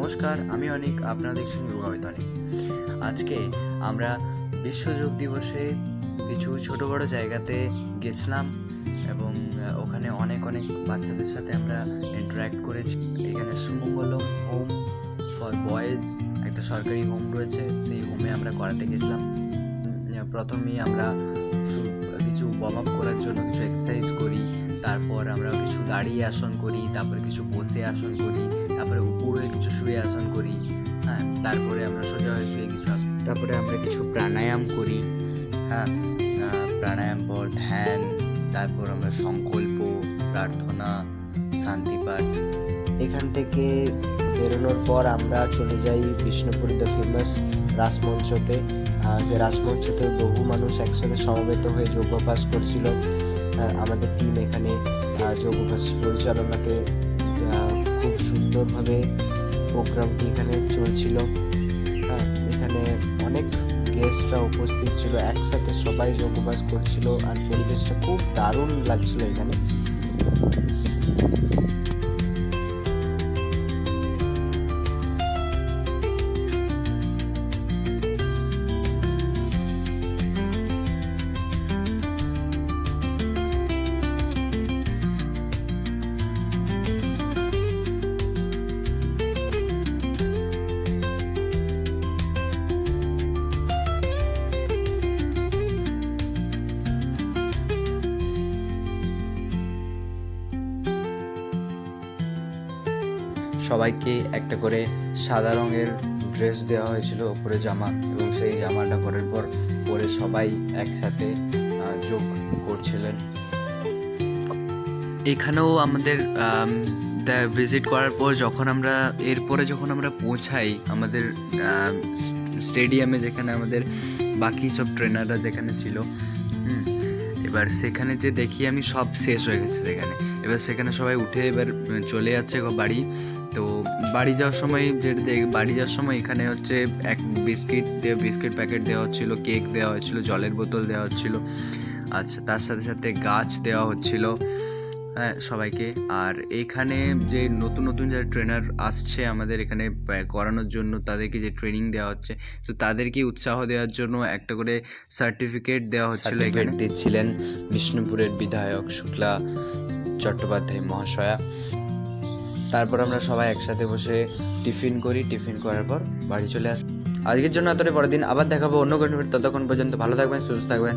নমস্কার, আমি অনিক, আপনারা দেখছেন যোগা উইথ অনিক। আজকে আমরা বিশ্ব যোগ দিবসে কিছু ছোট বড় জায়গাতে গেছিলাম এবং ওখানে অনেক বাচ্চাদের সাথে আমরা ইন্টারঅ্যাক্ট করেছি। এখানে সুমঙ্গলম হোম ফর বয়েজ একটা সরকারি হোম রয়েছে, সেই হোমে আমরা করাতে গেছিলাম। প্রথমেই আমরা কিছু ওয়ার্ম আপ করার জন্য কিছু এক্সারসাইজ করি, তারপর আমরা কিছু দাঁড়িয়ে আসন করি, তারপরে কিছু বসে আসন করি, তারপরে উপর হয়ে কিছু শুয়ে আসন করি, হ্যাঁ, তারপরে আমরা সোজা হয়ে শুয়ে কিছু আসন, তারপরে আমরা কিছু প্রাণায়াম করি, হ্যাঁ, প্রাণায়াম পর ধ্যান, তারপর আমরা সংকল্প, প্রার্থনা, শান্তিপাঠ। এখান থেকে বেরোনোর পর আমরা চলে যাই বিষ্ণুপুর দ্য ফেমাস রাসমঞ্চতে। সে রাসমঞ্চতে বহু মানুষ একসাথে সমবেত হয়ে যোগাভ্যাস করছিল। আমাদের টিম এখানে যোগাভ্যাস পরিচালনাতে খুব সুন্দরভাবে প্রোগ্রামটি এখানে চলছিল। এখানে অনেক গেস্টরা উপস্থিত ছিল, একসাথে সবাই যোগাভ্যাস করছিল আর পরিবেশটা খুব দারুণ লাগছিল এখানে। সবাইকে একটা করে সাদা রঙের ড্রেস দেওয়া হয়েছিল, উপরে জামা, এবং সেই জামাটা পরার পর পরে সবাই একসাথে যোগ করছিলেন। এখানেও আমাদের ভিজিট করার পর যখন আমরা পৌঁছাই আমাদের স্টেডিয়ামে, যেখানে আমাদের বাকি সব ট্রেনাররা যেখানে ছিল, এবার সেখানে যে দেখি আমি সব শেষ হয়ে গেছে সেখানে। এবার সেখানে সবাই উঠে এবার চলে যাচ্ছে বাড়ি। তো বাড়ি যাওয়ার সময় এখানে হচ্ছে এক বিস্কিট প্যাকেট দেওয়া হচ্ছিলো, কেক দেওয়া হচ্ছিলো, জলের বোতল দেওয়া হচ্ছিলো, আচ্ছা, তার সাথে সাথে গাছ দেওয়া হচ্ছিলো, হ্যাঁ, সবাইকে। আর এখানে যে নতুন যারা ট্রেনার আসছে আমাদের এখানে করানোর জন্য, তাদেরকে যে ট্রেনিং দেওয়া হচ্ছে, তো তাদেরকে উৎসাহ দেওয়ার জন্য একটা করে সার্টিফিকেট দেওয়া হচ্ছিল। এখানে দিচ্ছিলেন বিষ্ণুপুরের বিধায়ক শুক্লা চট্টোপাধ্যায় মহাশয়া। তারপর আমরা সবাই একসাথে বসে টিফিন করার পর বাড়ি চলে আসি। আজকের জন্য এতটাই, পরের দিন আবার দেখাবো অন্য কোনো। ততক্ষণ পর্যন্ত ভালো থাকবেন, সুস্থ থাকবেন।